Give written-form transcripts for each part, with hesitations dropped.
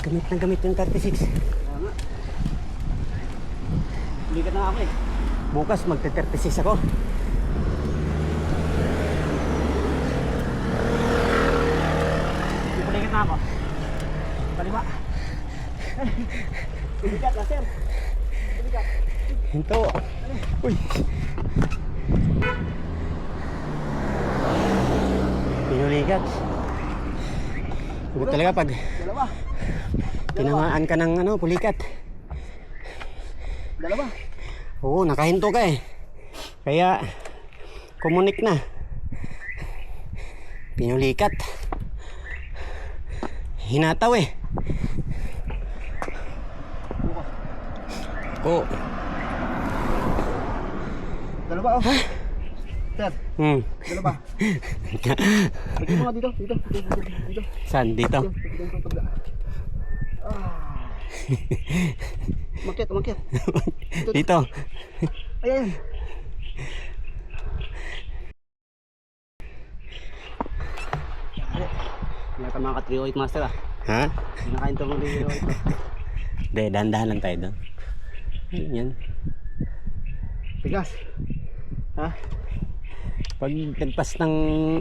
Gamit na gamit yung 36. Kaya nga. Likat na ako eh. Bukas magte-36 ako. Likat na ako. Kaliwa. Likat na sir. Likat. Hinto. Uy. Pinulikat. Huwag talaga pag Dalawa. tinamaan ka ng ano, pulikat. Dalawa. Oo, nakahinto ka eh. Kaya kumunik na. Pinulikat. Hinataw eh. Oo. Dalawa oh. Sir, dalawa. Tingnan mo nga dito. Dito. Saan? Dito? Umakyat. Dito. Ayan. Hindi ka mga ka-308 master ah. Ha? Hindi na kain ito mga 308. Hindi, dahan-dahan lang tayo doon. Yan. Tigas. Ha? Pag nagpas ng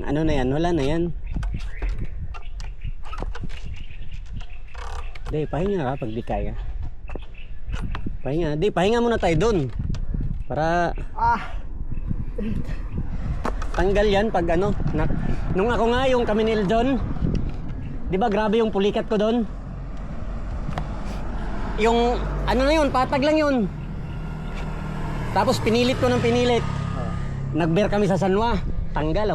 ano na yan, wala na yan. Hindi, pahinga ka pag di kaya. Pahinga. Di, pahinga muna tayo doon. Para tanggal yan pag ano. Nung ako nga yung kami ni John, di ba grabe yung pulikat ko doon? Yung ano na yun, patag lang yun. Tapos pinilit ko ng pinilit. Nagbear kami sa Sanwa. Tanggal ang